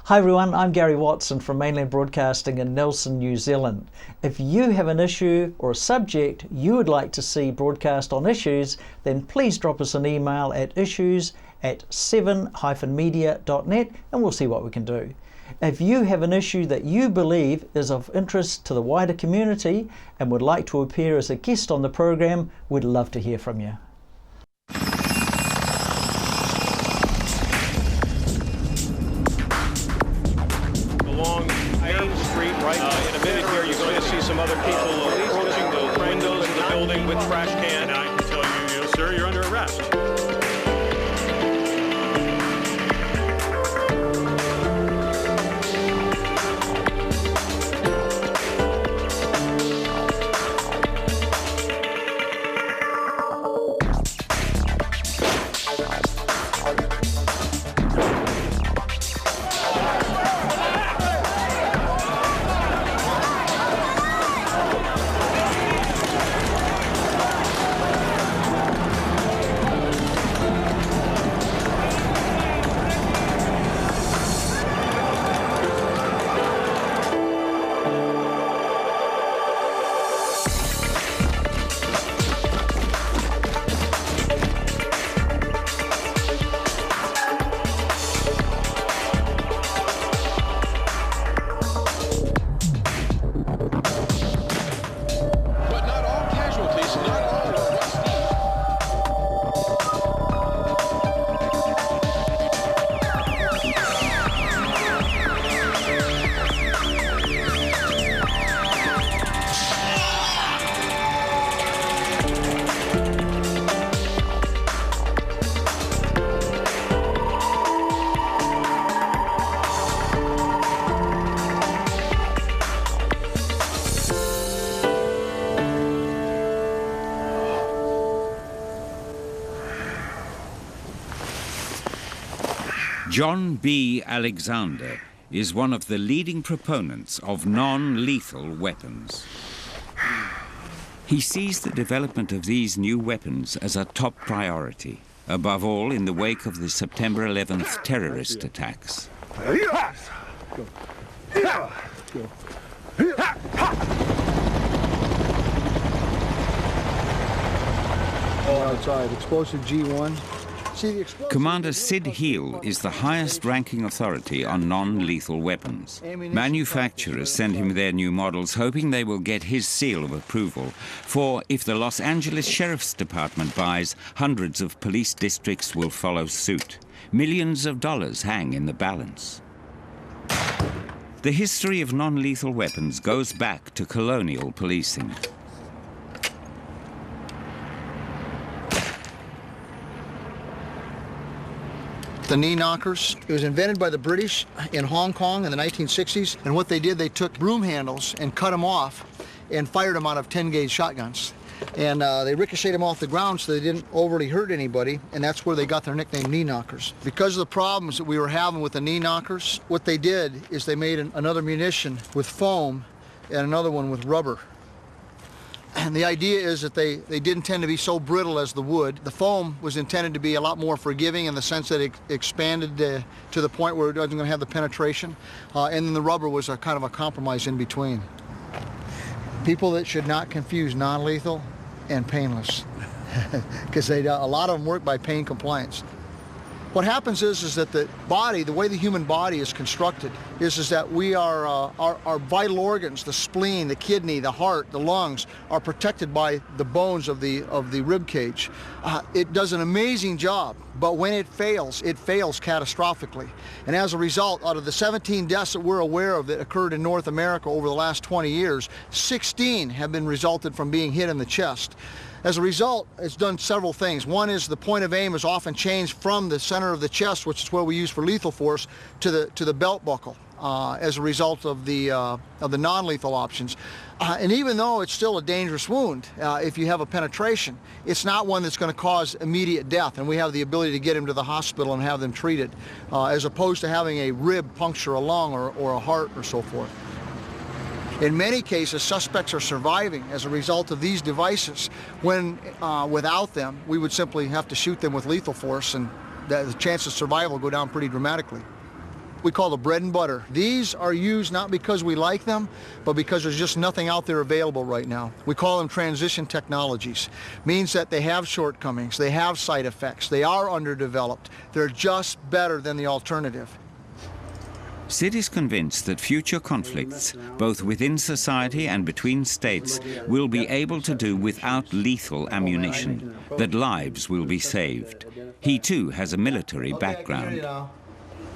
Hi everyone, I'm Gary Watson from Mainland Broadcasting in Nelson, New Zealand. If you have an issue or a subject you would like to see broadcast on Issues, then please drop us an email at issues@7-media.net and we'll see what we can do. If you have an issue that you believe is of interest to the wider community and would like to appear as a guest on the program, we'd love to hear from you. Along Main Street, right in a minute here, you're going to see some other people approaching the windows of the building with trash cans. And I can tell you, sir, you're under arrest. John B. Alexander is one of the leading proponents of non-lethal weapons. He sees the development of these new weapons as a top priority, above all in the wake of the September 11th terrorist attacks. Outside, explosive G1. Commander Sid Heal is the highest-ranking authority on non-lethal weapons. Manufacturers send him their new models, hoping they will get his seal of approval. For if the Los Angeles Sheriff's Department buys, hundreds of police districts will follow suit. Millions of dollars hang in the balance. The history of non-lethal weapons goes back to colonial policing. The knee knockers. It was invented by the British in Hong Kong in the 1960s. And what they did, they took broom handles and cut them off and fired them out of 10-gauge shotguns. And they ricocheted them off the ground so they didn't overly hurt anybody. And that's where they got their nickname, knee knockers. Because of the problems that we were having with the knee knockers, what they did is they made another munition with foam and another one with rubber. And the idea is that they didn't tend to be so brittle as the wood. The foam was intended to be a lot more forgiving in the sense that it expanded to the point where it wasn't going to have the penetration. And then the rubber was a kind of a compromise in between. People that should not confuse non-lethal and painless, because a lot of them work by pain compliance. What happens is that the body, the way the human body is constructed, is that we are, our vital organs, the spleen, the kidney, the heart, the lungs, are protected by the bones of the rib cage. It does an amazing job, but when it fails catastrophically. And as a result, out of the 17 deaths that we're aware of that occurred in North America over the last 20 years, 16 have been resulted from being hit in the chest. As a result, it's done several things. One is the point of aim is often changed from the center of the chest, which is where we use for lethal force, to the belt buckle as a result of the non-lethal options. And even though it's still a dangerous wound, if you have a penetration, it's not one that's going to cause immediate death, and we have the ability to get them to the hospital and have them treated, as opposed to having a rib puncture a lung or a heart or so forth. In many cases, suspects are surviving as a result of these devices, when without them, we would simply have to shoot them with lethal force, and the chance of survival go down pretty dramatically. we call the bread and butter. These are used not because we like them, but because there's just nothing out there available right now. We call them transition technologies. Means that they have shortcomings, they have side effects, they are underdeveloped. They're just better than the alternative. Sid is convinced that future conflicts, both within society and between states, will be able to do without lethal ammunition, that lives will be saved. He too has a military background.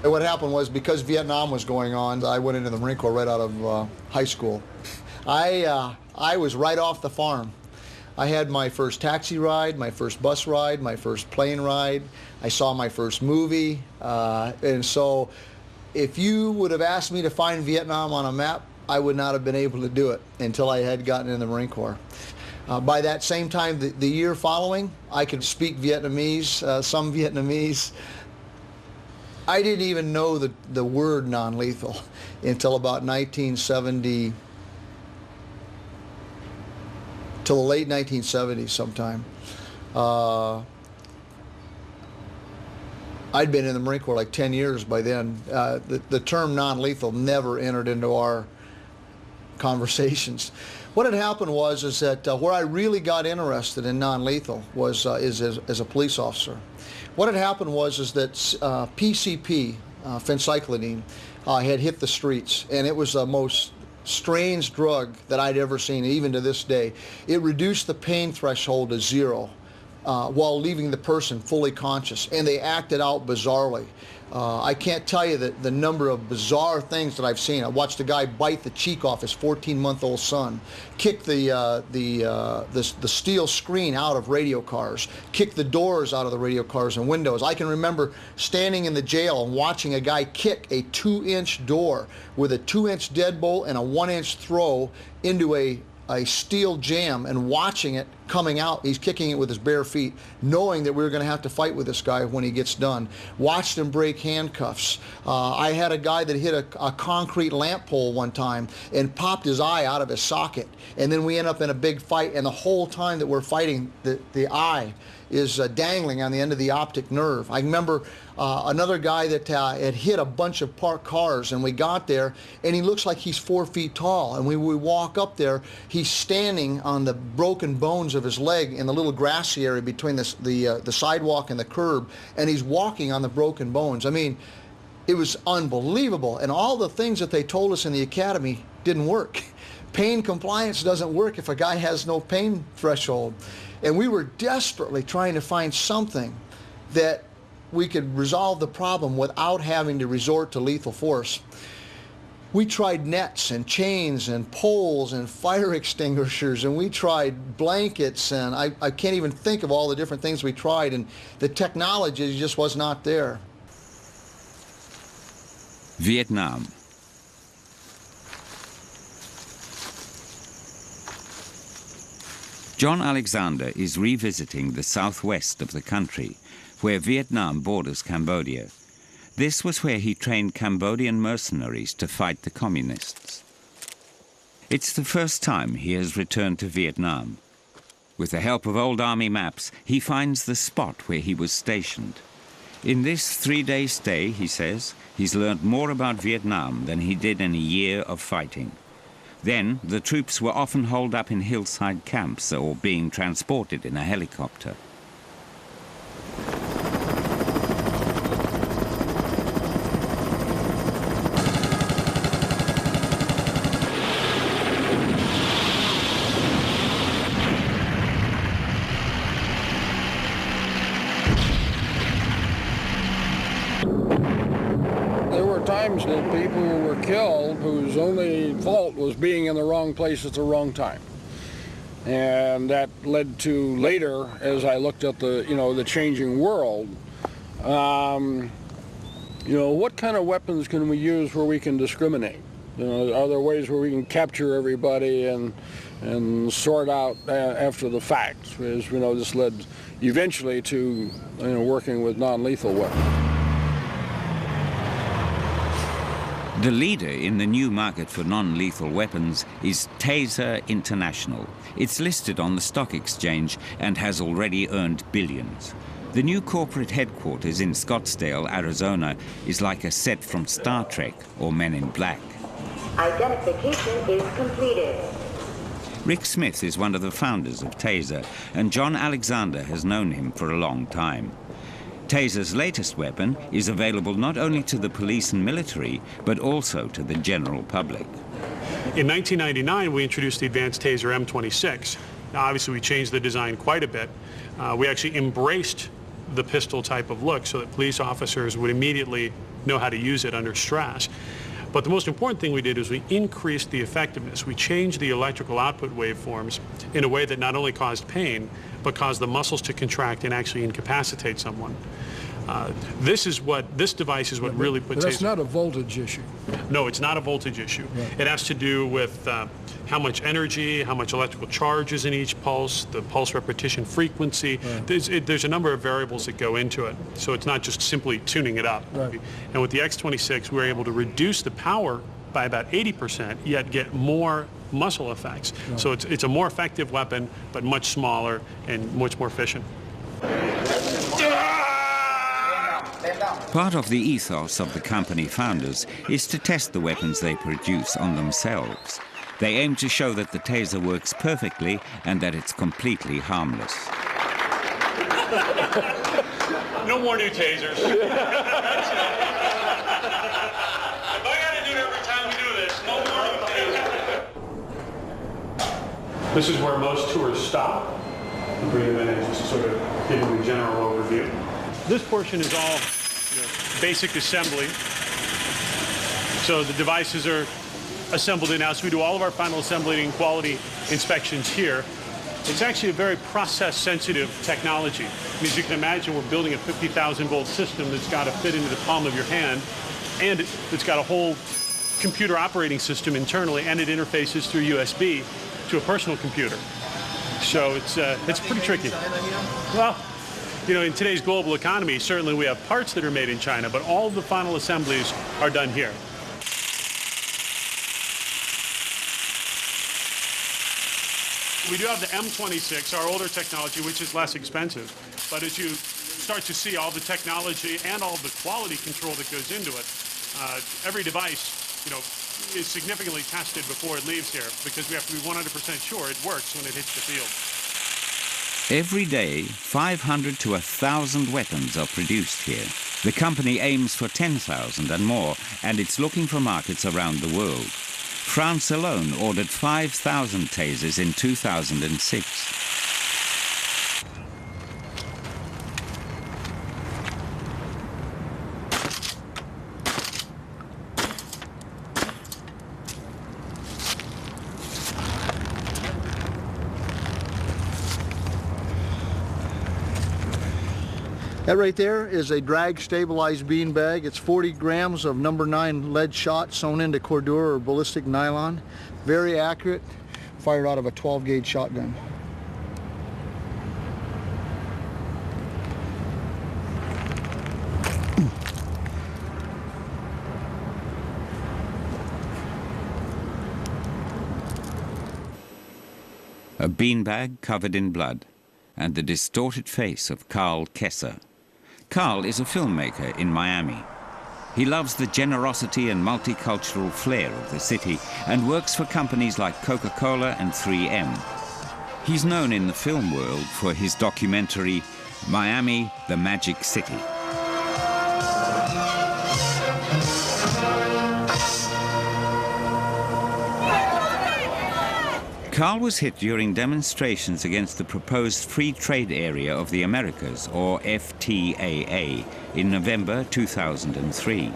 What happened was, because Vietnam was going on, I went into the Marine Corps right out of high school. I was right off the farm. I had my first taxi ride, my first bus ride, my first plane ride. I saw my first movie, and so if you would have asked me to find Vietnam on a map, I would not have been able to do it until I had gotten in the Marine Corps. By that same time, the year following, I could speak Vietnamese, some Vietnamese. I didn't even know the word non-lethal until about 1970, till the late 1970s sometime. I'd been in the Marine Corps like 10 years by then. The term non-lethal never entered into our conversations. What had happened is that where I really got interested in non-lethal was as a police officer. What had happened is that PCP, phencyclidine, had hit the streets, and it was the most strange drug that I'd ever seen, even to this day. It reduced the pain threshold to 0. While leaving the person fully conscious, and they acted out bizarrely. I can't tell you the number of bizarre things that I've seen. I watched a guy bite the cheek off his 14-month-old son, kick the steel screen out of radio cars, kick the doors out of the radio cars and windows. I can remember standing in the jail and watching a guy kick a 2-inch door with a 2-inch deadbolt and a 1-inch throw into a steel jam, and watching it coming out. He's kicking it with his bare feet, knowing that we were going to have to fight with this guy when he gets done. Watched him break handcuffs. I had a guy that hit a concrete lamp pole one time and popped his eye out of his socket, and then we end up in a big fight, and the whole time that we're fighting, the eye is dangling on the end of the optic nerve. I remember another guy that had hit a bunch of parked cars, and we got there, and he looks like he's 4 feet tall, and we walk up there, he's standing on the broken bones of his leg in the little grassy area between the sidewalk and the curb, and he's walking on the broken bones. I mean, it was unbelievable, and all the things that they told us in the academy didn't work. Pain compliance doesn't work if a guy has no pain threshold. And we were desperately trying to find something that we could resolve the problem without having to resort to lethal force. We tried nets and chains and poles and fire extinguishers, and we tried blankets, and I can't even think of all the different things we tried, and the technology just was not there. Vietnam. John Alexander is revisiting the southwest of the country, where Vietnam borders Cambodia. This was where he trained Cambodian mercenaries to fight the communists. It's the first time he has returned to Vietnam. With the help of old army maps, he finds the spot where he was stationed. In this 3-day stay, he says, he's learned more about Vietnam than he did in a year of fighting. Then, the troops were often holed up in hillside camps or being transported in a helicopter. Times that people were killed whose only fault was being in the wrong place at the wrong time, and that led to later, as I looked at the changing world, what kind of weapons can we use where we can discriminate? Are there ways where we can capture everybody and sort out after the fact? As we know, this led eventually to working with non-lethal weapons. The leader in the new market for non-lethal weapons is Taser International. It's listed on the stock exchange and has already earned billions. The new corporate headquarters in Scottsdale, Arizona, is like a set from Star Trek or Men in Black. Identification is completed. Rick Smith is one of the founders of Taser, and John Alexander has known him for a long time. Taser's latest weapon is available not only to the police and military, but also to the general public. In 1999, we introduced the advanced Taser M26. Now, obviously, we changed the design quite a bit. We actually embraced the pistol type of look so that police officers would immediately know how to use it under stress. But the most important thing we did is we increased the effectiveness. We changed the electrical output waveforms in a way that not only caused pain, but caused the muscles to contract and actually incapacitate someone. This device is what really puts. But that's not a voltage issue. No, it's not a voltage issue. Right. It has to do with how much energy, how much electrical charge is in each pulse, the pulse repetition frequency. Right. There's a number of variables that go into it. So it's not just simply tuning it up. Right. And with the X26, we were able to reduce the power by about 80%, yet get more muscle effects. Right. So it's a more effective weapon, but much smaller and much more efficient. Part of the ethos of the company founders is to test the weapons they produce on themselves. They aim to show that the Taser works perfectly and that it's completely harmless. No more new Tasers. If I gotta do it every time we do this, no more new Tasers. This is where most tours stop. I'll bring them in and just sort of give them a general overview. This portion is all basic assembly. So the devices are assembled in-house. We do all of our final assembly and quality inspections here. It's actually a very process-sensitive technology. I mean, as you can imagine, we're building a 50,000-volt system that's got to fit into the palm of your hand, and it's got a whole computer operating system internally, and it interfaces through USB to a personal computer. So it's pretty tricky. Well, you know, in today's global economy, certainly we have parts that are made in China, but all of the final assemblies are done here. We do have the M26, our older technology, which is less expensive. But as you start to see all the technology and all the quality control that goes into it, every device, you know, is significantly tested before it leaves here because we have to be 100% sure it works when it hits the field. Every day, 500 to 1,000 weapons are produced here. The company aims for 10,000 and more, and it's looking for markets around the world. France alone ordered 5,000 tasers in 2006. That right there is a drag stabilized bean bag. It's 40 grams of number 9 lead shot sewn into cordura or ballistic nylon. Very accurate, fired out of a 12 gauge shotgun. A beanbag covered in blood, and the distorted face of Carl Kesser. Carl is a filmmaker in Miami. He loves the generosity and multicultural flair of the city and works for companies like Coca-Cola and 3M. He's known in the film world for his documentary, Miami, the Magic City. Carl was hit during demonstrations against the proposed Free Trade Area of the Americas, or FTAA, in November 2003.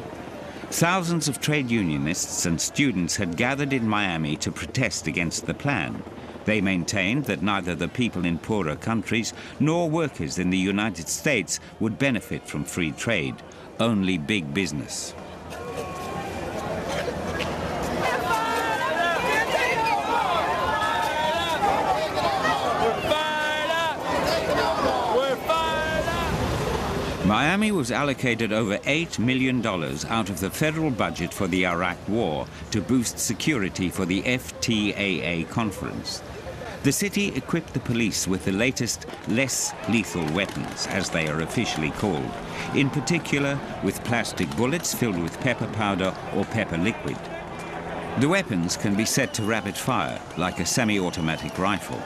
Thousands of trade unionists and students had gathered in Miami to protest against the plan. They maintained that neither the people in poorer countries nor workers in the United States would benefit from free trade, only big business. Miami was allocated over $8 million out of the federal budget for the Iraq War to boost security for the FTAA conference. The city equipped the police with the latest, less lethal weapons, as they are officially called, in particular with plastic bullets filled with pepper powder or pepper liquid. The weapons can be set to rapid fire, like a semi-automatic rifle.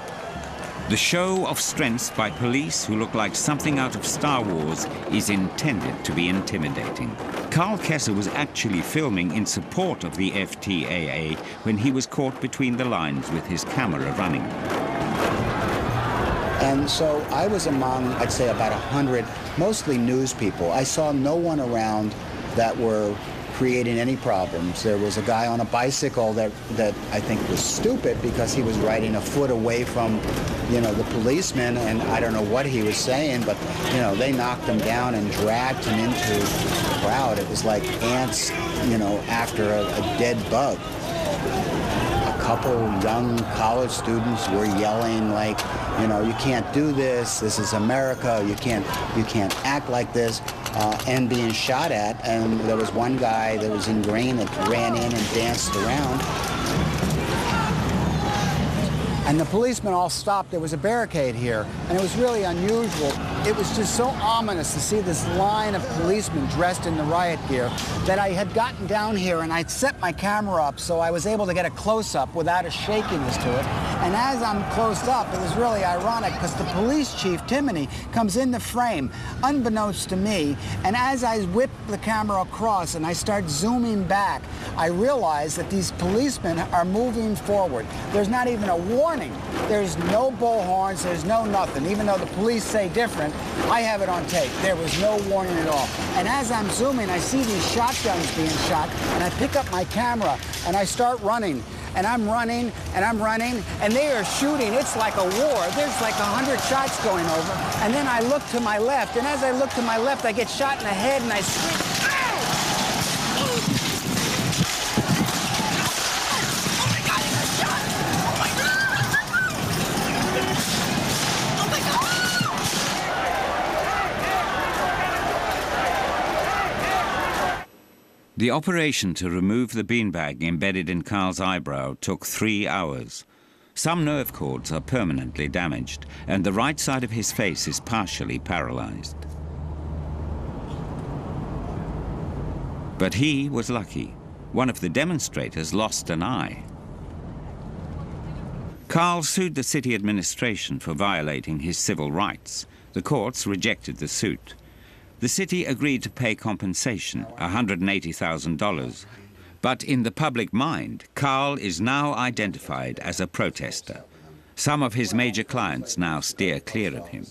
The show of strength by police who look like something out of Star Wars is intended to be intimidating. Carl Kessler was actually filming in support of the FTAA when he was caught between the lines with his camera running. And so I was among, I'd say, about 100, mostly news people. I saw no one around that were creating any problems. There was a guy on a bicycle that I think was stupid because he was riding a foot away from, the policeman, and I don't know what he was saying, but, they knocked him down and dragged him into the crowd. It was like ants, after a dead bug. A couple young college students were yelling like, you can't do this, this is America, you can't act like this. And being shot at, and there was one guy that was in green that ran in and danced around. And the policemen all stopped. There was a barricade here, and it was really unusual. It was just so ominous to see this line of policemen dressed in the riot gear that I had gotten down here and I'd set my camera up so I was able to get a close-up without a shakiness to it. And as I'm close up, it was really ironic because the police chief, Timony, comes in the frame, unbeknownst to me, and as I whip the camera across and I start zooming back, I realize that these policemen are moving forward. There's not even a warning. There's no bullhorns, there's no nothing. Even though the police say different, I have it on tape. There was no warning at all. And as I'm zooming, I see these shotguns being shot, and I pick up my camera and I start running. And I'm running, and I'm running, and they are shooting. It's like a war. There's like 100 shots going over. And then I look to my left, and as I look to my left, I get shot in the head, and I scream, ow! Oh my God, he got shot! Oh my God! Oh my God! The operation to remove the beanbag embedded in Carl's eyebrow took 3 hours. Some nerve cords are permanently damaged, and the right side of his face is partially paralyzed. But he was lucky. One of the demonstrators lost an eye. Carl sued the city administration for violating his civil rights. The courts rejected the suit. The city agreed to pay compensation, $180,000. But in the public mind, Carl is now identified as a protester. Some of his major clients now steer clear of him.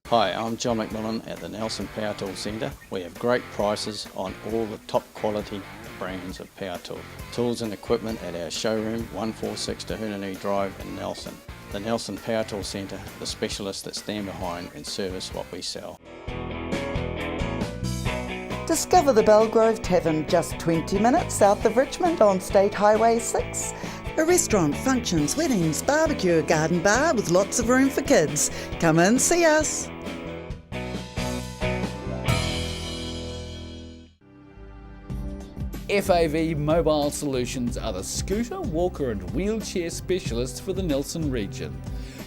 Hi, I'm John McMillan at the Nelson Power Tool Centre. We have great prices on all the top quality brands of power tools. Tools and equipment at our showroom, 146 Tahunanui Drive in Nelson. The Nelson Power Tool Centre, the specialists that stand behind and service what we sell. Discover the Belgrove Tavern just 20 minutes south of Richmond on State Highway 6. A restaurant, functions, weddings, barbecue, garden bar with lots of room for kids. Come in, see us. FAV Mobile Solutions are the scooter, walker and wheelchair specialists for the Nelson region.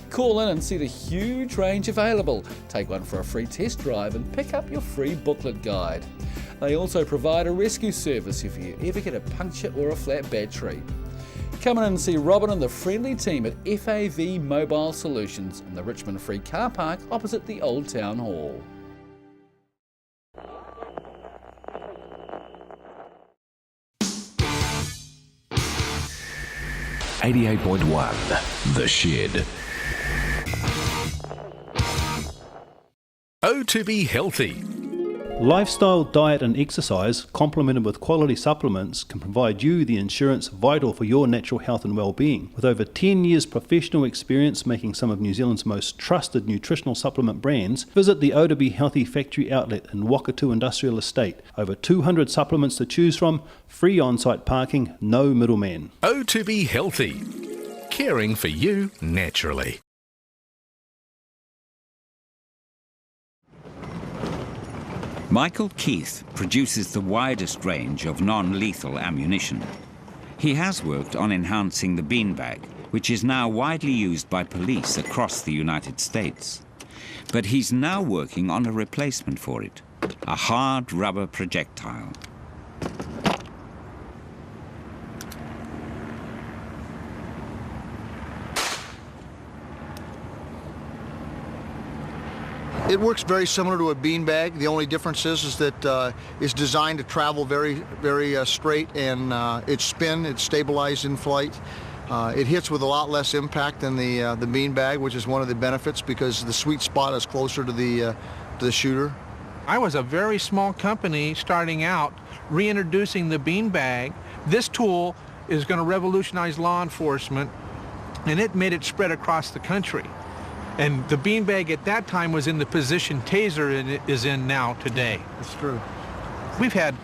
Call in and see the huge range available. Take one for a free test drive and pick up your free booklet guide. They also provide a rescue service if you ever get a puncture or a flat battery. Come in and see Robin and the friendly team at FAV Mobile Solutions in the Richmond Free Car Park opposite the Old Town Hall. .1 The Shed. Oh, to be healthy. Lifestyle, diet and exercise, complemented with quality supplements, can provide you the insurance vital for your natural health and well-being. With over 10 years professional experience making some of New Zealand's most trusted nutritional supplement brands, visit the O to Be Healthy factory outlet in Wakatu Industrial Estate. Over 200 supplements to choose from, free on-site parking, no middleman. Oh, to be healthy. Caring for you naturally. Michael Keith produces the widest range of non-lethal ammunition. He has worked on enhancing the beanbag, which is now widely used by police across the United States. But he's now working on a replacement for it, a hard rubber projectile. It works very similar to a beanbag. The only difference is that it's designed to travel very straight, and it's stabilized in flight. It hits with a lot less impact than the beanbag, which is one of the benefits because the sweet spot is closer to the shooter. I was a very small company starting out, reintroducing the beanbag. This tool is going to revolutionize law enforcement, and it made it spread across the country. And the beanbag at that time was in the position Taser is in now today. That's true. We've had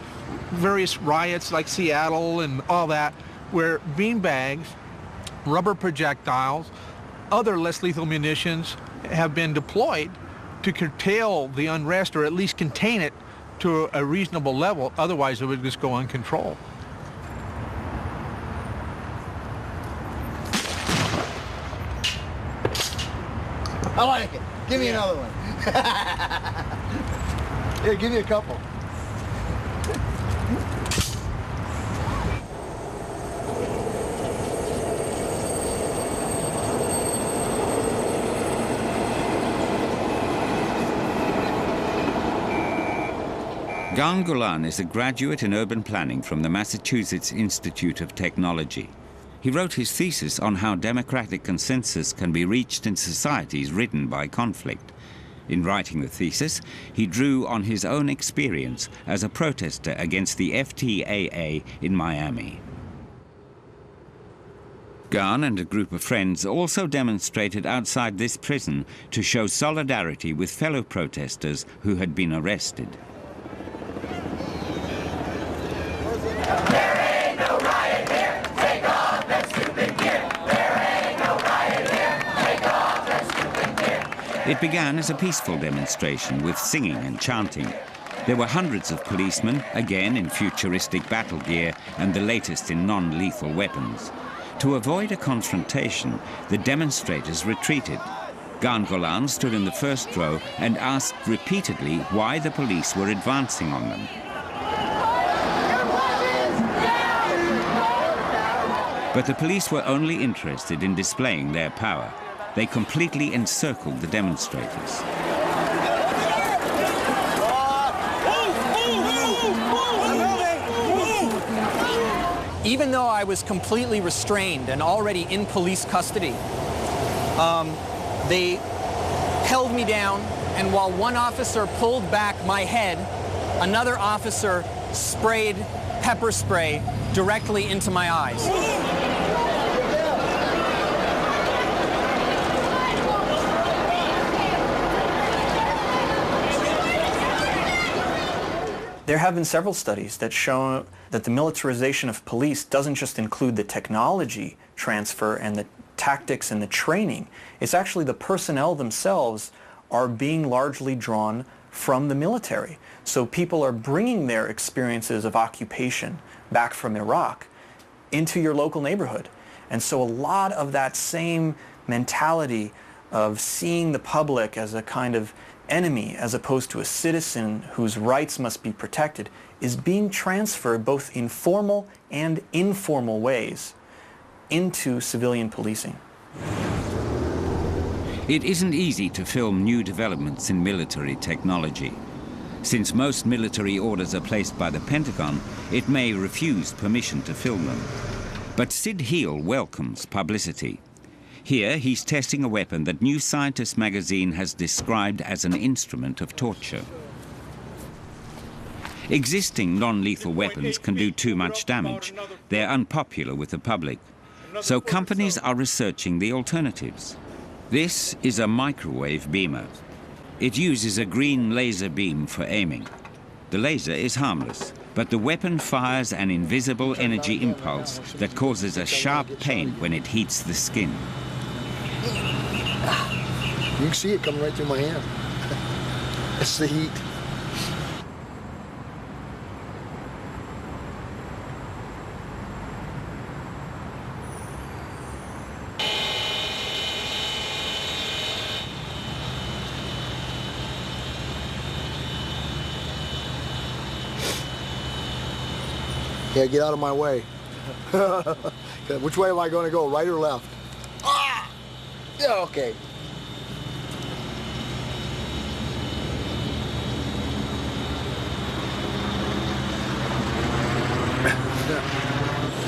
various riots like Seattle and all that, where beanbags, rubber projectiles, other less lethal munitions have been deployed to curtail the unrest or at least contain it to a reasonable level. Otherwise, it would just go uncontrolled. I like it. Give me another one. Here, give me a couple. Gangulan is a graduate in urban planning from the Massachusetts Institute of Technology. He wrote his thesis on how democratic consensus can be reached in societies ridden by conflict. In writing the thesis, he drew on his own experience as a protester against the FTAA in Miami. Gan and a group of friends also demonstrated outside this prison to show solidarity with fellow protesters who had been arrested. It began as a peaceful demonstration with singing and chanting. There were hundreds of policemen, again in futuristic battle gear and the latest in non-lethal weapons. To avoid a confrontation, the demonstrators retreated. Gangulan stood in the first row and asked repeatedly why the police were advancing on them. But the police were only interested in displaying their power. They completely encircled the demonstrators. Even though I was completely restrained and already in police custody, they held me down, and while one officer pulled back my head, another officer sprayed pepper spray directly into my eyes. There have been several studies that show that the militarization of police doesn't just include the technology transfer and the tactics and the training. It's actually the personnel themselves are being largely drawn from the military. So people are bringing their experiences of occupation back from Iraq into your local neighborhood. And so a lot of that same mentality of seeing the public as a kind of enemy as opposed to a citizen whose rights must be protected is being transferred both in formal and informal ways into civilian policing. It isn't easy to film new developments in military technology. Since most military orders are placed by the Pentagon, it may refuse permission to film them. But Sid Heel welcomes publicity. Here, he's testing a weapon that New Scientist magazine has described as an instrument of torture. Existing non-lethal weapons can do too much damage. They're unpopular with the public. So companies are researching the alternatives. This is a microwave beamer. It uses a green laser beam for aiming. The laser is harmless, but the weapon fires an invisible energy impulse that causes a sharp pain when it heats the skin. You can see it coming right through my hand. It's the heat. Yeah, get out of my way. Which way am I going to go, right or left? Ah! Yeah, okay.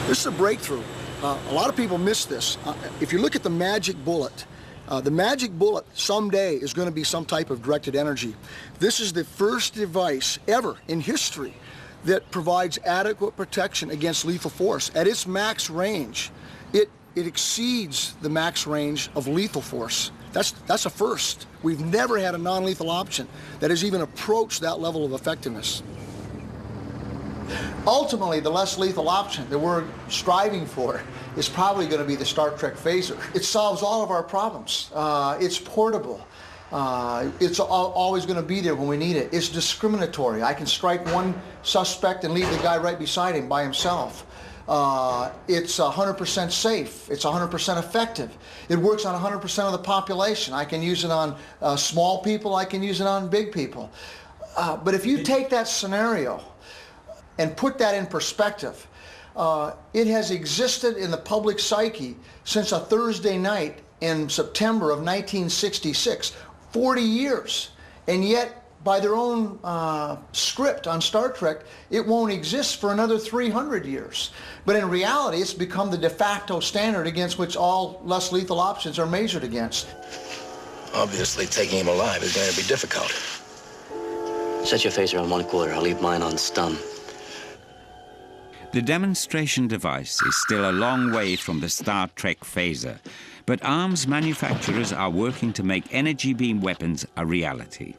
This is a breakthrough. A lot of people miss this. If you look at the magic bullet someday is going to be some type of directed energy. This is the first device ever in history that provides adequate protection against lethal force. At its max range, it exceeds the max range of lethal force. That's a first. We've never had a non-lethal option that has even approached that level of effectiveness. Ultimately, the less lethal option that we're striving for is probably going to be the Star Trek phaser. It solves all of our problems. It's portable. It's always going to be there when we need it. It's discriminatory. I can strike one suspect and leave the guy right beside him by himself. It's 100% safe. It's 100% effective. It works on 100% of the population. I can use it on small people. I can use it on big people. But if you take that scenario and put that in perspective, it has existed in the public psyche since a Thursday night in September of 1966, 40 years. And yet, by their own script on Star Trek, it won't exist for another 300 years. But in reality, it's become the de facto standard against which all less lethal options are measured against. Obviously, taking him alive is going to be difficult. Set your phaser on 1/4. I'll leave mine on stun. The demonstration device is still a long way from the Star Trek phaser, but arms manufacturers are working to make energy beam weapons a reality.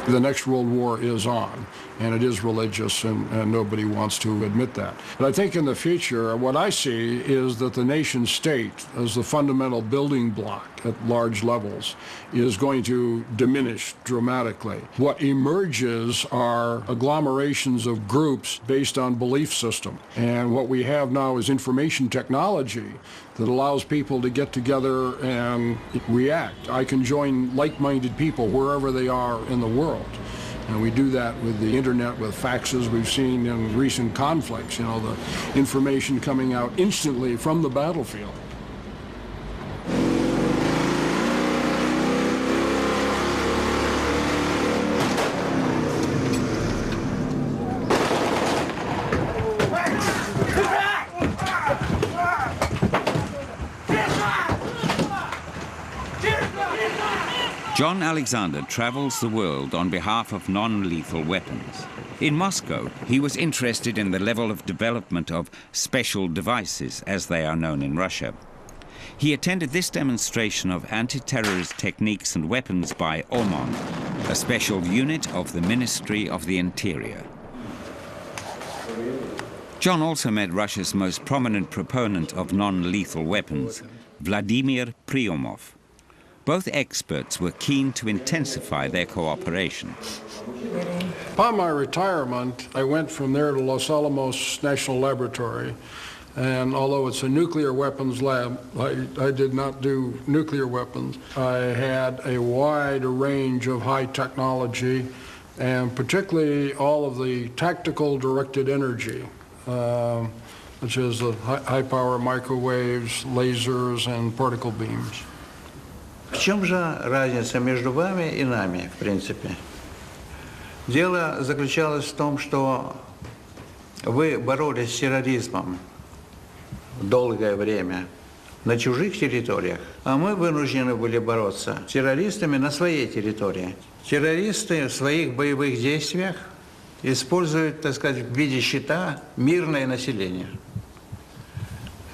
The next World War is on, and it is religious, and nobody wants to admit that. But I think in the future, what I see is that the nation state, as the fundamental building block at large levels, is going to diminish dramatically. What emerges are agglomerations of groups based on belief system. And what we have now is information technology that allows people to get together and react. I can join like-minded people wherever they are in the world. And we do that with the internet, with faxes. We've seen in recent conflicts, you know, the information coming out instantly from the battlefield. John Alexander travels the world on behalf of non-lethal weapons. In Moscow, he was interested in the level of development of special devices, as they are known in Russia. He attended this demonstration of anti-terrorist techniques and weapons by OMON, a special unit of the Ministry of the Interior. John also met Russia's most prominent proponent of non-lethal weapons, Vladimir Priumov. Both experts were keen to intensify their cooperation. Upon my retirement, I went from there to Los Alamos National Laboratory, and although it's a nuclear weapons lab, I did not do nuclear weapons. I had a wide range of high technology, and particularly all of the tactical directed energy, which is the high power microwaves, lasers, and particle beams. В чем же разница между вами и нами, в принципе? Дело заключалось в том, что вы боролись с терроризмом долгое время на чужих территориях, а мы вынуждены были бороться с террористами на своей территории. Террористы в своих боевых действиях используют, так сказать, в виде щита мирное население.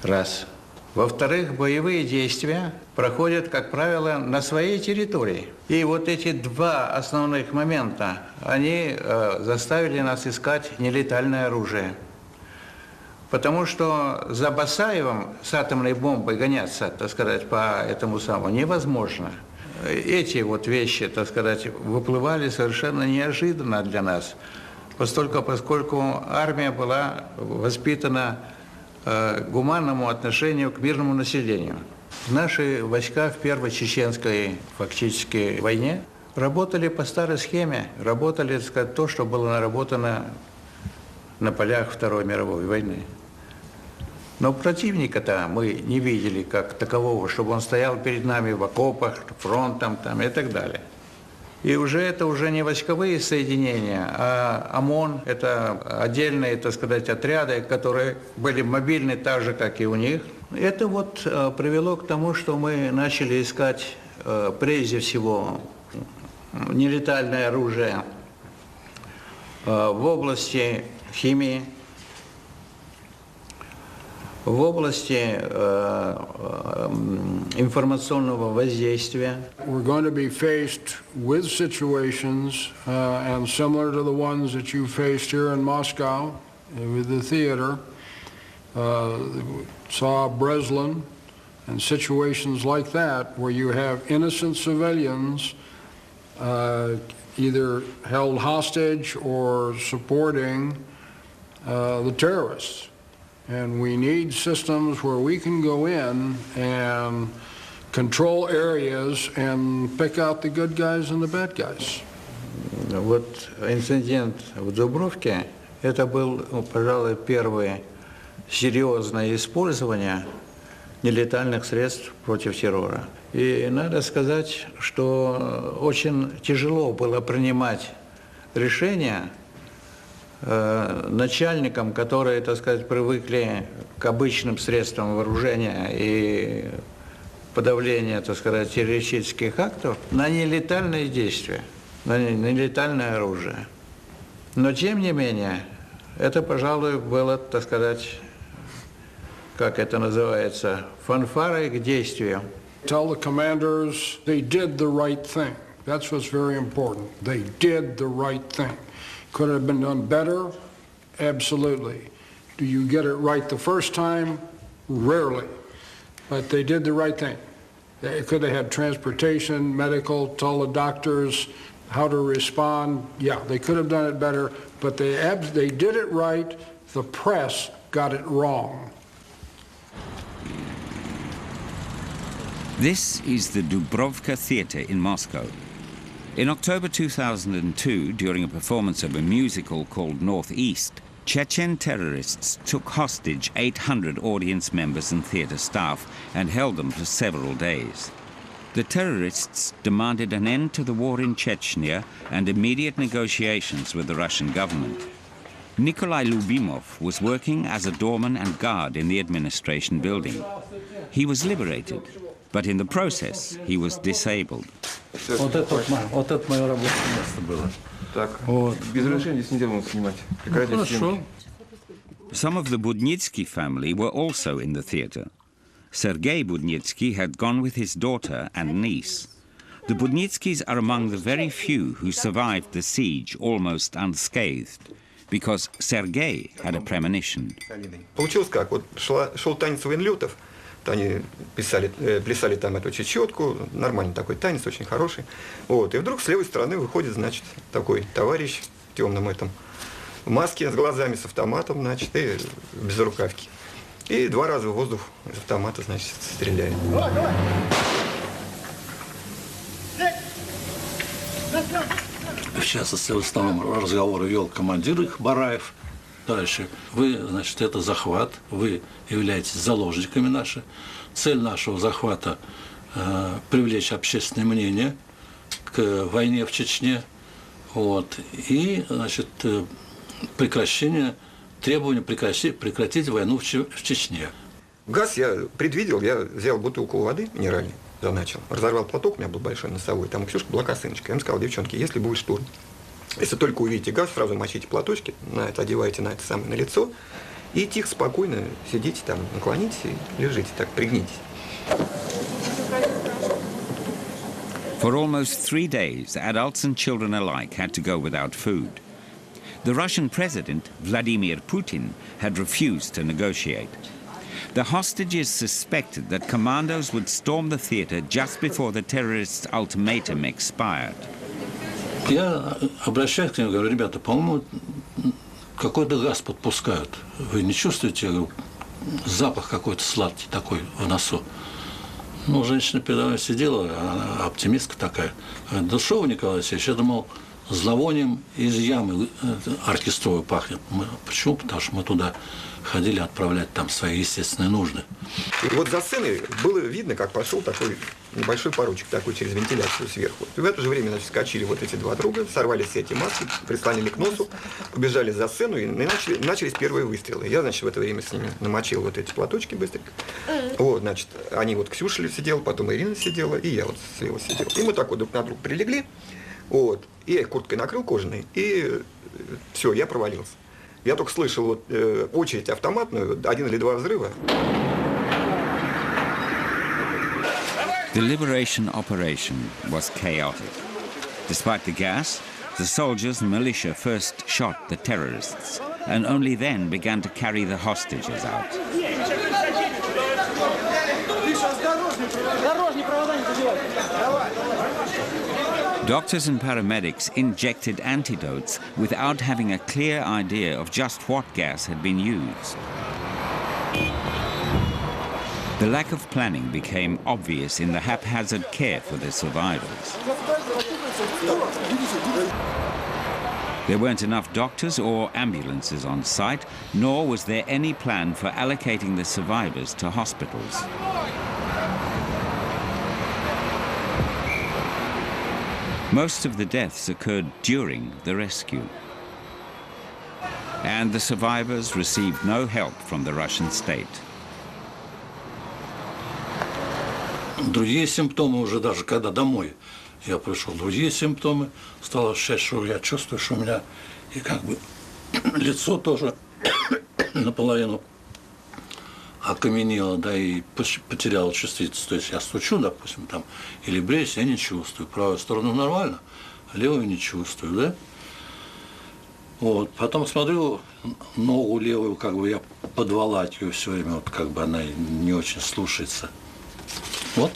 Раз. Во-вторых, боевые действия проходят, как правило, на своей территории. И вот эти два основных момента, они заставили нас искать нелетальное оружие. Потому что за Басаевым с атомной бомбой гоняться, так сказать, по этому самому невозможно. Эти вот вещи, так сказать, выплывали совершенно неожиданно для нас, поскольку армия была воспитана гуманному отношению к мирному населению. Наши войска в Первой Чеченской фактически войне работали по старой схеме, работали, так сказать, то, что было наработано на полях Второй мировой войны. Но противника-то мы не видели как такового, чтобы он стоял перед нами в окопах, фронтом там, и так далее. И это уже не войсковые соединения, а ОМОН, это отдельные, так сказать, отряды, которые были мобильны так же, как и у них. Это вот привело к тому, что мы начали искать прежде всего нелетальное оружие в области химии, в области информационного воздействия. We're going to be faced with situations and similar to the ones that you faced here in Moscow with the theater, saw Breslin, and situations like that where you have innocent civilians either held hostage or supporting the terrorists. And we need systems where we can go in and control areas and pick out the good guys and the bad guys. Вот инцидент в Дубровке, это был, пожалуй, первое серьезное использование нелетальных средств против террора. И надо сказать, что очень тяжело было принимать решения начальникам, которые, так сказать, привыкли к обычным средствам вооружения и подавления, так сказать, террористических актов, на нелетальные действия, на нелетальное оружие. Но, тем не менее, это, пожалуй, было, так сказать, как это называется, фанфарой к действию. Tell the commanders they did the right thing. That's what's very important. They did the right thing. Could it have been done better? Absolutely. Do you get it right the first time? Rarely. But they did the right thing. They could have had transportation, medical, tell the doctors how to respond. Yeah, they could have done it better, but they did it right. The press got it wrong. This is the Dubrovka Theatre in Moscow. In October 2002, during a performance of a musical called Northeast, Chechen terrorists took hostage 800 audience members and theatre staff and held them for several days. The terrorists demanded an end to the war in Chechnya and immediate negotiations with the Russian government. Nikolai Lubimov was working as a doorman and guard in the administration building. He was liberated, but in the process he was disabled. Вот это мое рабочее место было. Так, без разрешения здесь нельзя было снимать. Хорошо. Some of the Budnitsky family were also in the theatre. Sergei Budnitsky had gone with his daughter and niece. The Budnitskys are among the very few who survived the siege almost unscathed, because Sergei had a premonition. Получилось как? Вот шел танец военлетов, они плясали там эту чечетку, нормальный такой танец, очень хороший. Вот, и вдруг с левой стороны выходит, значит, такой товарищ в темном этом маске с глазами, с автоматом, значит, и без рукавки. И 2 раза в воздух из автомата, значит, стреляет. В частности, в основном разговоры вел командир их, Бараев. Дальше. Вы, значит, это захват, вы являетесь заложниками наши. Цель нашего захвата привлечь общественное мнение к войне в Чечне. Вот. И, значит, требование прекратить войну в Чечне. Газ я предвидел, я взял бутылку воды минеральной, заначил, разорвал платок, у меня был большой носовой, там у Ксюшки была косыночка. Я им сказал: девчонки, если будет штурм, если только увидите газ, сразу мочите платочки, на это одевайте на это самое на лицо и тихо, спокойно сидите там, наклонитесь и лежите так, пригнитесь. For almost 3 days, adults and children alike had to go without food. The Russian president, Vladimir Putin, had refused to negotiate. The hostages suspected that commandos would storm the theatre just before the terrorists' ultimatum expired. Я обращаюсь к ним, говорю: ребята, по-моему, какой-то газ подпускают. Вы не чувствуете? Я говорю, запах какой-то сладкий такой в носу. Ну, женщина передо мной сидела, она оптимистка такая. Да что вы, Николай Алексеевич, я думал, зловонием из ямы оркестровой пахнет. Почему? Потому что мы туда ходили отправлять там свои естественные нужды. И вот за сценой было видно, как пошел такой небольшой поручик такой через вентиляцию сверху. И в это же время, значит, скачали вот эти два друга, сорвали все эти маски, прислонили к носу, побежали за сцену и начались первые выстрелы. Я, значит, в это время с ними намочил вот эти платочки быстренько. Вот, значит, они вот Ксюша сидела, потом Ирина сидела, и я вот слева сидел. И мы так вот друг на друга прилегли, вот, и я их курткой накрыл кожаной, и все, я провалился. Я только слышал вот, очередь автоматную, 1 или 2 взрыва. The liberation operation was chaotic. Despite the gas, the soldiers and militia first shot the terrorists and only then began to carry the hostages out. Doctors and paramedics injected antidotes without having a clear idea of just what gas had been used. The lack of planning became obvious in the haphazard care for the survivors. There weren't enough doctors or ambulances on site, nor was there any plan for allocating the survivors to hospitals. Most of the deaths occurred during the rescue. And the survivors received no help from the Russian state. Другие симптомы уже даже когда домой я пришел, другие симптомы, стало ощущать, что я чувствую, что у меня и как бы лицо тоже наполовину окаменело, да, и потеряло чувствительность. То есть я стучу, допустим, там, или бреюсь, я не чувствую. Правую сторону нормально, а левую не чувствую, да. Вот. Потом смотрю, ногу левую, как бы я подволакиваю все время, вот как бы она не очень слушается. Вот.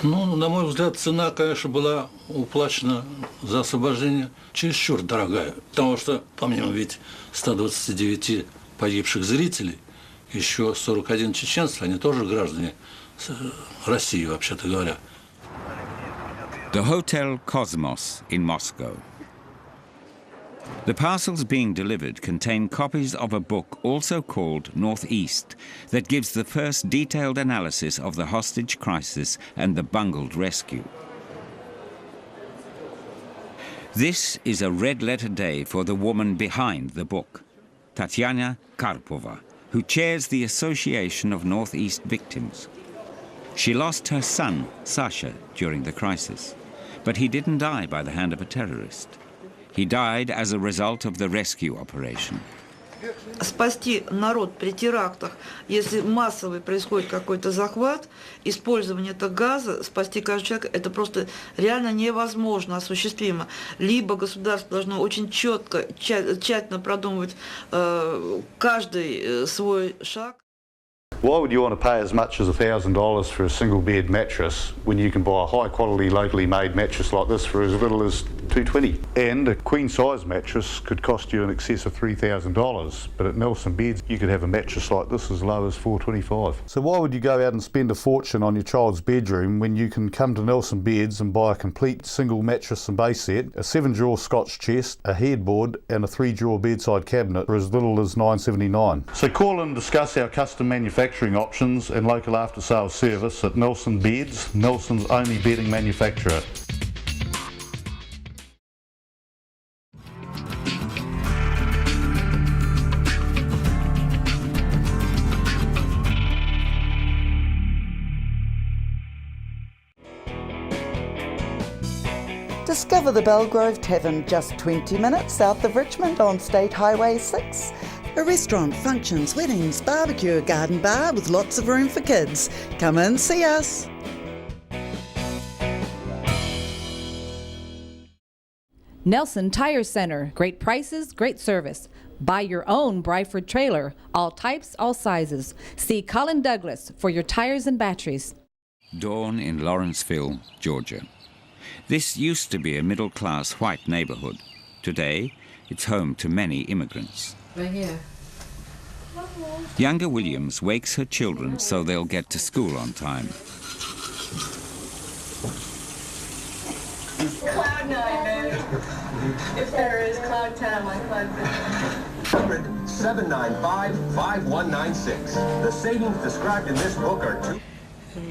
Ну, на мой взгляд, цена, конечно, была уплачена за освобождение чересчур дорогая. Потому что, помимо ведь 129 погибших зрителей, еще 41 чеченцев, они тоже граждане России, вообще-то говоря. The Hotel Cosmos in Moscow. The parcels being delivered contain copies of a book also called Northeast that gives the first detailed analysis of the hostage crisis and the bungled rescue. This is a red-letter day for the woman behind the book, Tatyana Karpova, who chairs the Association of Northeast Victims. She lost her son, Sasha, during the crisis, but he didn't die by the hand of a terrorist. He died as a result of the rescue operation. Спасти народ при терактах, если массовый происходит какой-то захват, использование этого газа, спасти каждого человека, это просто реально невозможно, осуществимо. Либо государство должно очень четко, тщательно продумывать каждый свой шаг. Why would you want to pay as much as $1,000 for a single bed mattress when you can buy a high quality locally made mattress like this for as little as $220? And a queen size mattress could cost you in excess of $3,000, but at Nelson Beds you could have a mattress like this as low as $425. So why would you go out and spend a fortune on your child's bedroom when you can come to Nelson Beds and buy a complete single mattress and base set, a 7-drawer Scotch chest, a headboard and a 3-drawer bedside cabinet for as little as $979? So call and discuss our custom manufacturing options and local after-sales service at Nelson Beds, Nelson's only bedding manufacturer. Discover the Belgrove Tavern just 20 minutes south of Richmond on State Highway 6. A restaurant, functions, weddings, barbecue, garden bar with lots of room for kids. Come and see us. Nelson Tire Center. Great prices, great service. Buy your own Bryford trailer. All types, all sizes. See Colin Douglas for your tires and batteries. Dawn in Lawrenceville, Georgia. This used to be a middle-class white neighborhood. Today, it's home to many immigrants. Right here. Younger Williams wakes her children so they'll get to school on time. Cloud 9, baby. If there is cloud 10, like cloud 795-5196. The savings described in this book are too.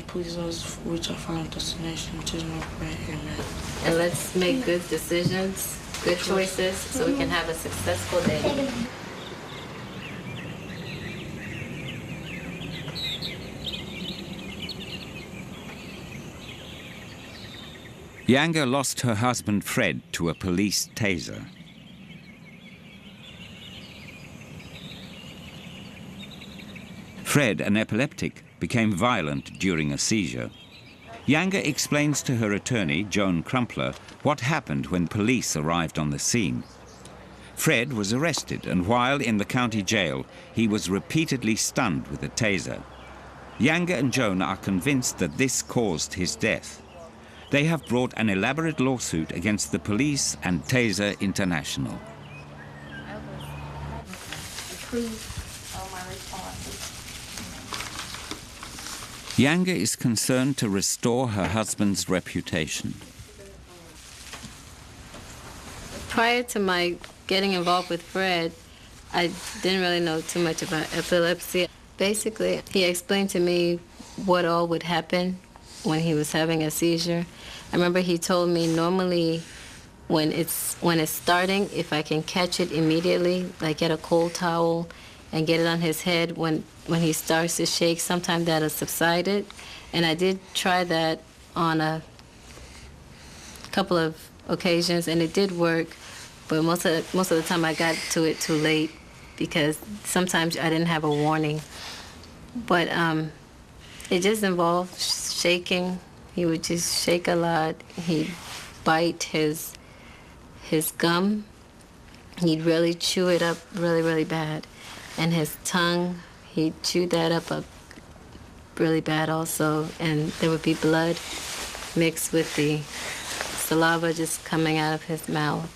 Please let us reach our final destination, which is my prayer. Amen. And let's make good decisions, good choices, so we can have a successful day. Younger lost her husband Fred to a police taser. Fred, an epileptic, became violent during a seizure. Younger explains to her attorney, Joan Crumpler, what happened when police arrived on the scene. Fred was arrested, and while in the county jail, he was repeatedly stunned with a taser. Younger and Joan are convinced that this caused his death. They have brought an elaborate lawsuit against the police and Taser International. Younger is concerned to restore her husband's reputation. Prior to my getting involved with Fred, I didn't really know too much about epilepsy. Basically, he explained to me what all would happen when he was having a seizure. I remember he told me normally when it's starting, if I can catch it immediately, like get a cold towel and get it on his head when he starts to shake, sometimes that'll subside it. And I did try that on a couple of occasions, and it did work, but most of the time I got to it too late because sometimes I didn't have a warning. But it just involved shaking. He would just shake a lot. He'd bite his gum. He'd really chew it up really, really bad. And his tongue, he'd chew that up really bad also. And there would be blood mixed with the saliva just coming out of his mouth.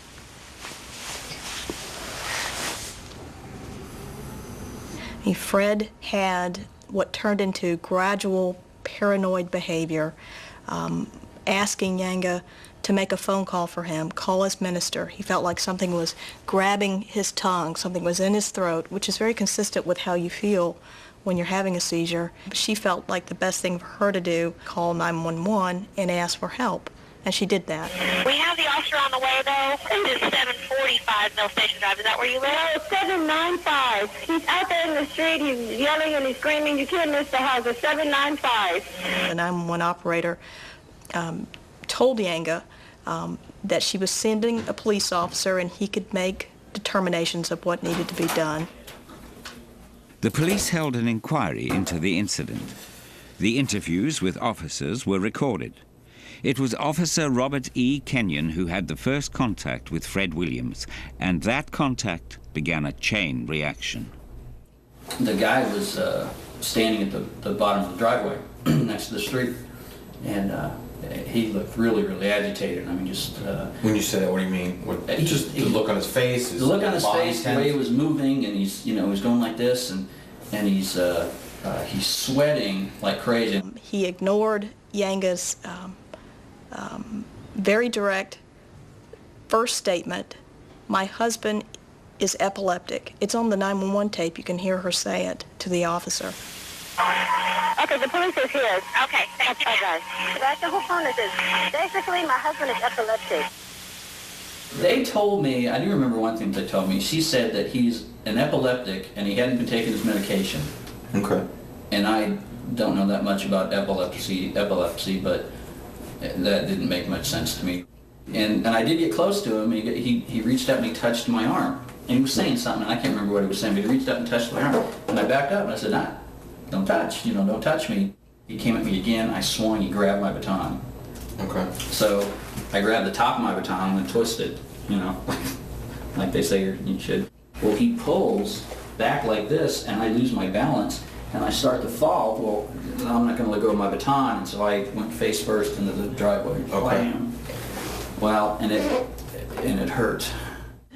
Fred had what turned into gradual paranoid behavior, asking Younger to make a phone call for him, call his minister. He felt like something was grabbing his tongue, something was in his throat, which is very consistent with how you feel when you're having a seizure. She felt like the best thing for her to do, call 911 and ask for help, and she did that. We have the officer on the way, though. It is 745 Mill Station Drive. Is that where you live? No, 795. He's out there in the street. He's yelling and he's screaming. You can't miss the house. It's 795. The 911 operator told Younger that she was sending a police officer and he could make determinations of what needed to be done. The police held an inquiry into the incident. The interviews with officers were recorded. It was Officer Robert E. Kenyon who had the first contact with Fred Williams, and that contact began a chain reaction. The guy was standing at the bottom of the driveway next to the street, and he looked really, really agitated. I mean, just... when you say that, what do you mean? Just the look on his face? The look on his face, the way he was moving, and he's going like this, and he's sweating like crazy. He ignored Younger's very direct first statement, "My husband is epileptic." It's on the 911 tape. You can hear her say it to the officer. Okay, the police is here. Okay, thank you. Okay. That's the whole phone is this. Basically, my husband is epileptic. They told me, I do remember one thing they told me. She said that he's an epileptic and he hadn't been taking his medication. Okay. And I don't know that much about epilepsy, but that didn't make much sense to me. And I did get close to him. He reached up and he touched my arm. And he was saying something, I can't remember what he was saying, but he reached up and touched my arm. And I backed up and I said, "Nah, don't touch, don't touch me." He came at me again, I swung, he grabbed my baton. Okay. So I grabbed the top of my baton and twisted, like they say you should. Well, he pulls back like this and I lose my balance and I start to fall. Well, I'm not going to let go of my baton, and so I went face first into the driveway. Okay. Well, and it hurt.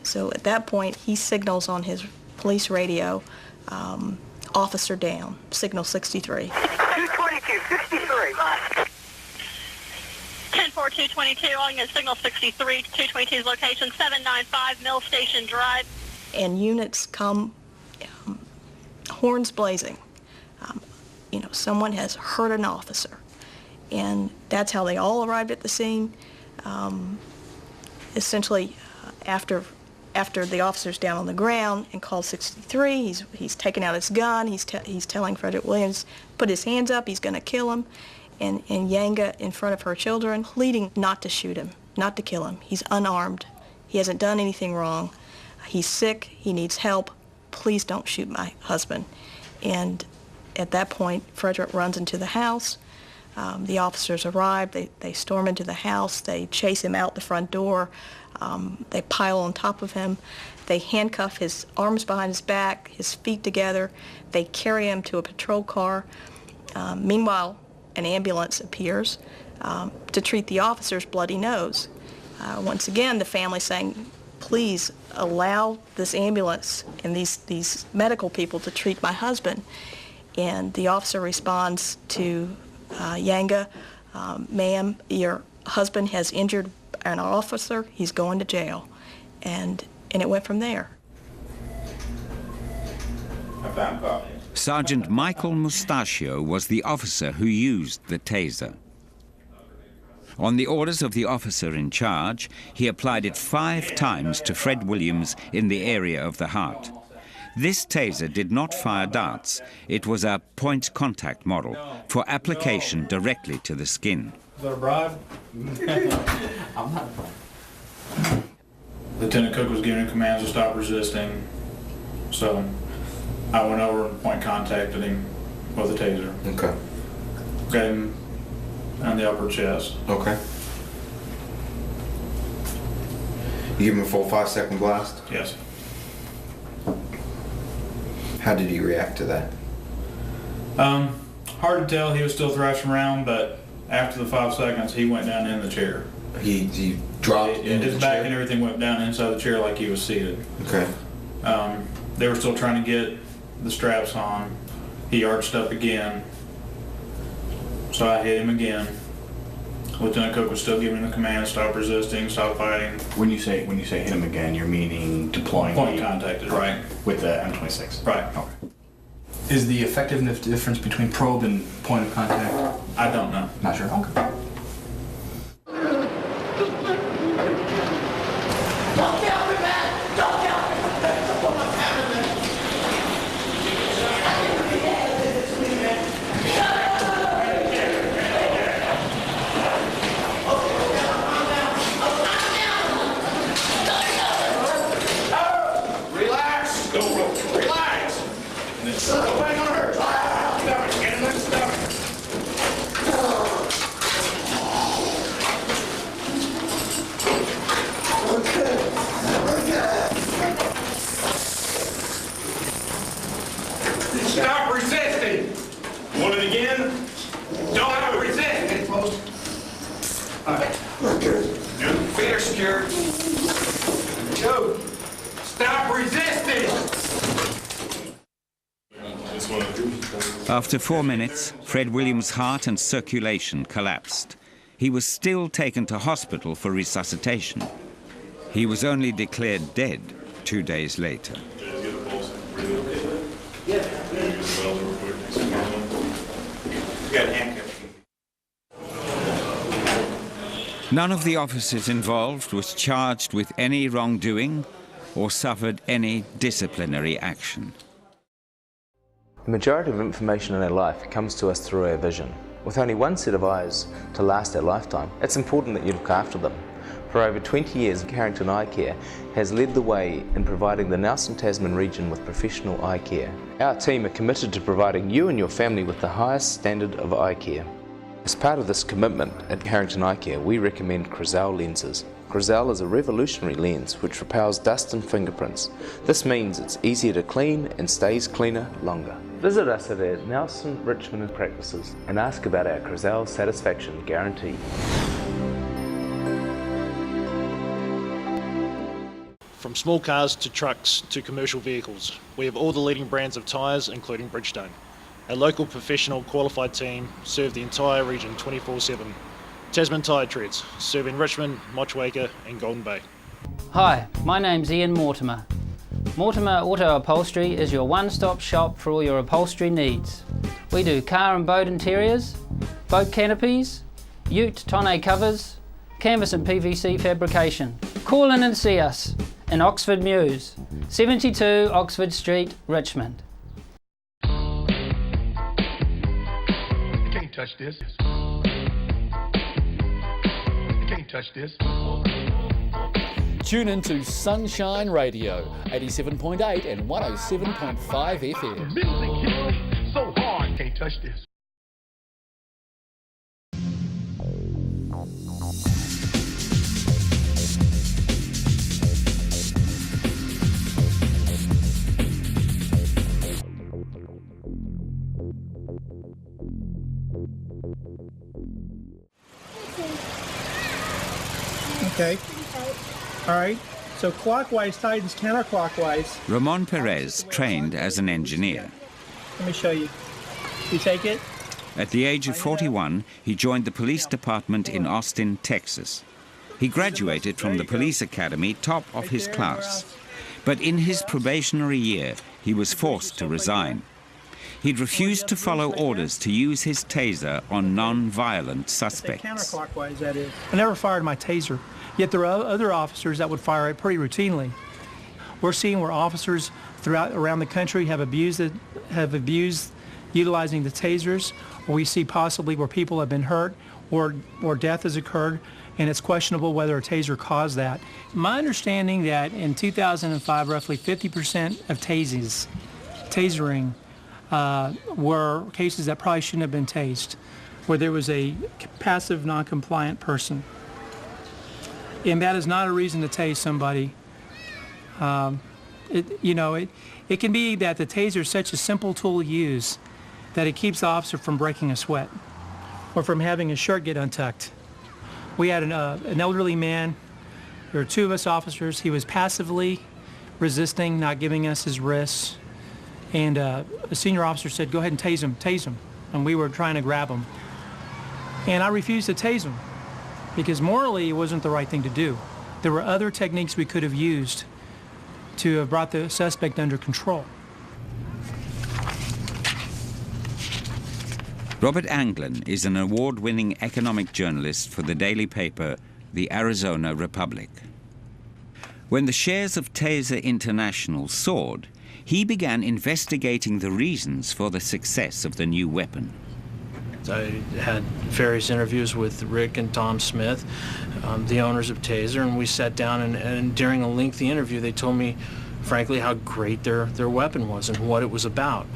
So at that point, he signals on his police radio, officer down, signal 63. 222, 63. 10-4-222, calling at signal 63, 222's location, 795 Mill Station Drive. And units come, horns blazing. Someone has hurt an officer. And that's how they all arrived at the scene. Essentially, after the officer's down on the ground and called 63, he's taken out his gun. He's telling Frederick Williams, put his hands up, he's going to kill him. And Yanga, in front of her children, pleading not to shoot him, not to kill him. He's unarmed. He hasn't done anything wrong. He's sick. He needs help. Please don't shoot my husband. And at that point, Frederick runs into the house. The officers arrive. They storm into the house. They chase him out the front door. They pile on top of him. They handcuff his arms behind his back, his feet together. They carry him to a patrol car. Meanwhile, an ambulance appears to treat the officer's bloody nose. Once again, the family saying, please allow this ambulance and these medical people to treat my husband. And the officer responds to Yanga, ma'am, your husband has injured an officer, he's going to jail. And it went from there. Sergeant Michael Mustachio was the officer who used the taser. On the orders of the officer in charge, he applied it 5 times to Fred Williams in the area of the heart. This taser did not fire darts. It was a point contact model for application directly to the skin. Is that a bribe? I'm not a bribe. Lieutenant Cook was giving commands to stop resisting, so I went over and point contacted him with a taser. Okay. Got him on the upper chest. Okay. You give him a full 5-second blast? Yes. How did he react to that? Hard to tell. He was still thrashing around, but after the 5 seconds, he went down in the chair. He dropped in his the back chair? and everything went down inside the chair like he was seated. Okay. They were still trying to get the straps on. He arched up again. So I hit him again. Lieutenant Cook was still giving the command, stop resisting, stop fighting. When you say hit him again, you're meaning deploying Point contacted, right. With the M26? Right. Okay. Is the effectiveness difference between probe and point of contact? I don't know. Not sure. Okay. Don't kill me, man! Don't kill me! Relax! Relax! Nobody gonna hurt. Stop it. Get in there. Stop it. Stop resisting! Want it again? Don't resist! All right. Feet are secured. Go. Stop resisting! After 4 minutes, Fred Williams' heart and circulation collapsed. He was still taken to hospital for resuscitation. He was only declared dead 2 days later. None of the officers involved was charged with any wrongdoing or suffered any disciplinary action. The majority of information in our life comes to us through our vision. With only one set of eyes to last our lifetime, it's important that you look after them. For over 20 years, Carrington Eye Care has led the way in providing the Nelson Tasman region with professional eye care. Our team are committed to providing you and your family with the highest standard of eye care. As part of this commitment at Carrington Eye Care, we recommend Crizal lenses. Crizal is a revolutionary lens which repels dust and fingerprints. This means it's easier to clean and stays cleaner longer. Visit us at our Nelson, Richmond and practices and ask about our Crizal satisfaction guarantee. from small cars to trucks to commercial vehicles. We have all the leading brands of tyres, including Bridgestone. A local professional qualified team serve the entire region 24/7. Tasman Tyre Treads, serving Richmond, Motueka and Golden Bay. Hi, my name's Ian Mortimer. Mortimer Auto Upholstery is your one-stop shop for all your upholstery needs. We do car and boat interiors, boat canopies, ute tonneau covers, canvas and PVC fabrication. Call in and see us in Oxford Mews, 72 Oxford Street, Richmond. You can't touch this. You can't touch this. Tune into Sunshine Radio, 87.8 and 107.5 FM. The music hits me so hard, can't touch this. Okay. All right. So clockwise tightens counterclockwise. Ramon Perez trained as an engineer. Let me show you. You take it. At the age of 41, he joined the police department in Austin, Texas. He graduated from the police academy top of his class. But in his probationary year, he was forced to resign. He'd refused to follow orders to use his taser on non-violent suspects. Counterclockwise, that is. I never fired my taser. Yet there are other officers that would fire it pretty routinely. We're seeing where officers around the country have abused utilizing the tasers, or we see possibly where people have been hurt or death has occurred, and it's questionable whether a taser caused that. My understanding that in 2005, roughly 50% of tasering were cases that probably shouldn't have been tased, where there was a passive, non-compliant person. And that is not a reason to tase somebody. It can be that the taser is such a simple tool to use that it keeps the officer from breaking a sweat or from having his shirt get untucked. We had an elderly man. There were two of us officers. He was passively resisting, not giving us his wrists. And a senior officer said, "Go ahead and tase him." And we were trying to grab him. And I refused to tase him because morally it wasn't the right thing to do. There were other techniques we could have used to have brought the suspect under control. Robert Anglin is an award-winning economic journalist for the daily paper, the Arizona Republic. When the shares of Taser International soared, he began investigating the reasons for the success of the new weapon. I had various interviews with Rick and Tom Smith, the owners of Taser, and we sat down and during a lengthy interview they told me, frankly, how great their weapon was and what it was about.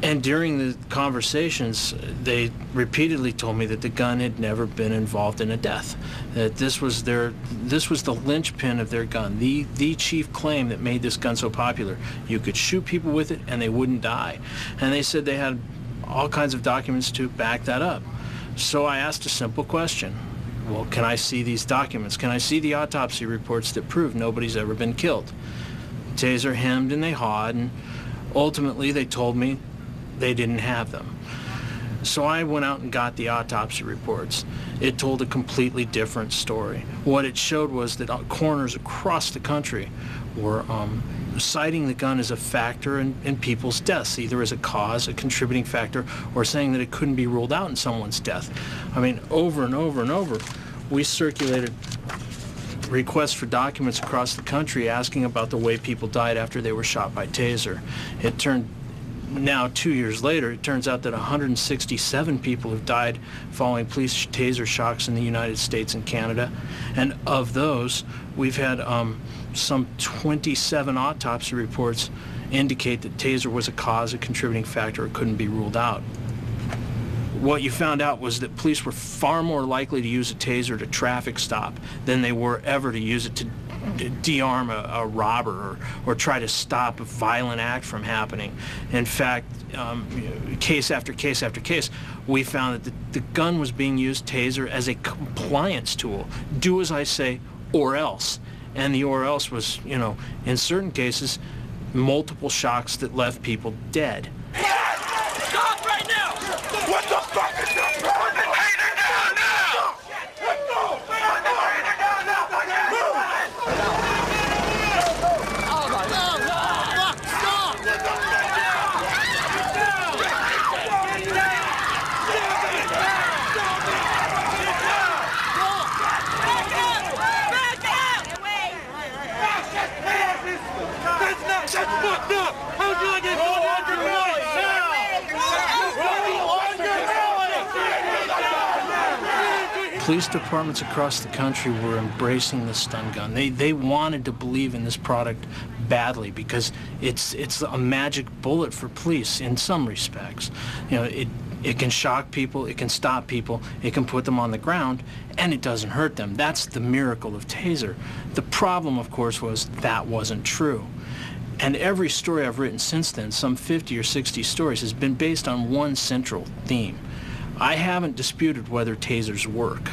And during the conversations, they repeatedly told me that the gun had never been involved in a death, that this was the linchpin of their gun, the chief claim that made this gun so popular. You could shoot people with it and they wouldn't die. And they said they had all kinds of documents to back that up. So I asked a simple question. Well, can I see these documents? Can I see the autopsy reports that prove nobody's ever been killed? Taser hemmed and they hawed, and ultimately they told me they didn't have them. So I went out and got the autopsy reports. It told a completely different story. What it showed was that coroners across the country were citing the gun as a factor in people's deaths, either as a cause, a contributing factor, or saying that it couldn't be ruled out in someone's death. I mean, over and over and over, we circulated requests for documents across the country asking about the way people died after they were shot by Taser. Now, 2 years later, it turns out that 167 people have died following police taser shocks in the United States and Canada. And of those, we've had some 27 autopsy reports indicate that Taser was a cause, a contributing factor, or couldn't be ruled out. What you found out was that police were far more likely to use a Taser at a traffic stop than they were ever to use it to de-arm a robber or try to stop a violent act from happening. In fact, case after case after case, we found that the gun was being used, Taser, as a compliance tool. Do as I say or else. And the or else was, in certain cases, multiple shocks that left people dead. Stop right now! What the fuck is that? Put the taser down now! Let's go! Put the taser down now! Oh my God! Fuck! Stop! That's fucked up! How'd you get 400 million? Police departments across the country were embracing the stun gun. They wanted to believe in this product badly because it's a magic bullet for police in some respects. It can shock people, it can stop people, it can put them on the ground, and it doesn't hurt them. That's the miracle of Taser. The problem, of course, was that wasn't true. And every story I've written since then, some 50 or 60 stories, has been based on one central theme. I haven't disputed whether tasers work,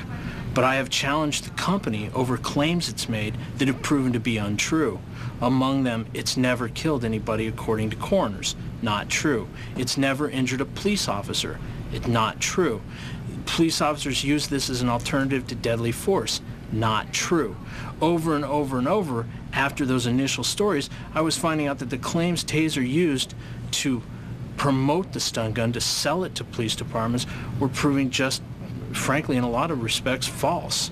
but I have challenged the company over claims it's made that have proven to be untrue. Among them, it's never killed anybody according to coroners. Not true. It's never injured a police officer. It's not true. Police officers use this as an alternative to deadly force. Not true. Over and over and over, after those initial stories, I was finding out that the claims Taser used to promote the stun gun, to sell it to police departments, were proving just, frankly, in a lot of respects, false.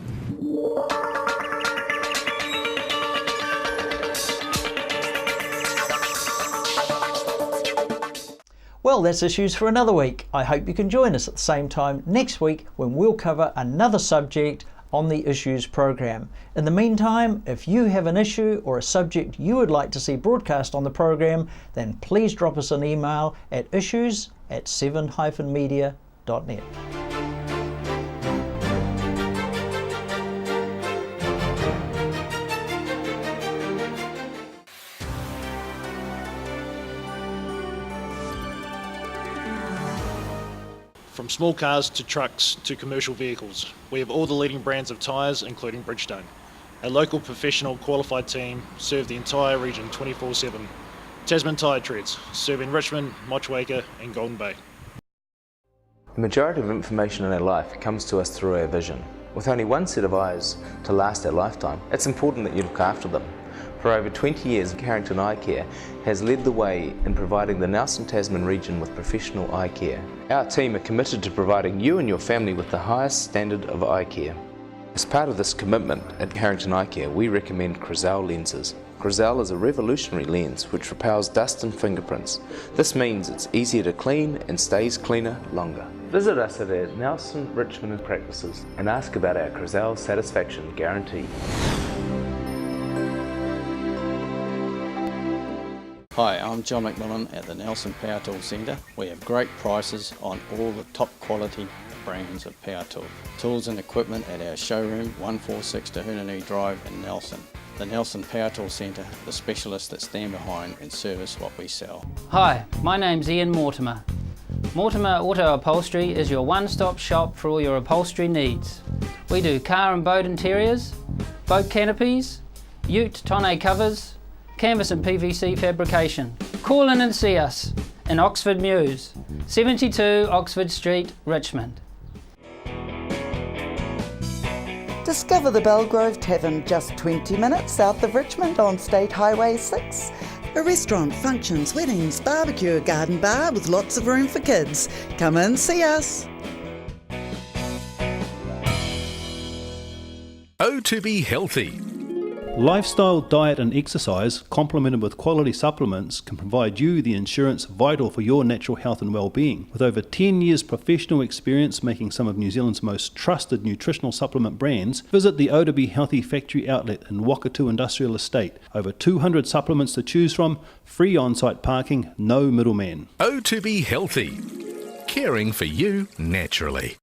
Well, that's Issues for another week. I hope you can join us at the same time next week when we'll cover another subject on the Issues program. In the meantime, if you have an issue or a subject you would like to see broadcast on the program, then please drop us an email at issues@7-media.net. From small cars to trucks to commercial vehicles, we have all the leading brands of tyres, including Bridgestone. Our local professional qualified team serve the entire region 24/7. Tasman Tyre Treads, serving Richmond, Motueka and Golden Bay. The majority of information in our life comes to us through our vision. With only one set of eyes to last our lifetime, it's important that you look after them. For over 20 years, Carrington Eye Care has led the way in providing the Nelson Tasman region with professional eye care. Our team are committed to providing you and your family with the highest standard of eye care. As part of this commitment at Carrington Eye Care, we recommend Crizal lenses. Crizal is a revolutionary lens which repels dust and fingerprints. This means it's easier to clean and stays cleaner longer. Visit us at our Nelson, Richmond and practices and ask about our Crizal satisfaction guarantee. Hi, I'm John McMillan at the Nelson Power Tool Centre. We have great prices on all the top quality brands of power tool. Tools and equipment at our showroom 146 Tahunani Drive in Nelson. The Nelson Power Tool Centre, the specialists that stand behind and service what we sell. Hi, my name's Ian Mortimer. Mortimer Auto Upholstery is your one-stop shop for all your upholstery needs. We do car and boat interiors, boat canopies, ute tonneau covers, canvas and PVC fabrication. Call in and see us in Oxford Mews, 72 Oxford Street, Richmond. Discover the Belgrove Tavern just 20 minutes south of Richmond on State Highway 6. A restaurant, functions, weddings, barbecue, garden bar with lots of room for kids. Come and see us. Oh, to be healthy. Lifestyle, diet and exercise, complemented with quality supplements, can provide you the insurance vital for your natural health and well-being. With over 10 years professional experience making some of New Zealand's most trusted nutritional supplement brands, visit the O to Be Healthy factory outlet in Wakatu Industrial Estate. Over 200 supplements to choose from, free on-site parking, no middleman. Oh, to be healthy. Caring for you naturally.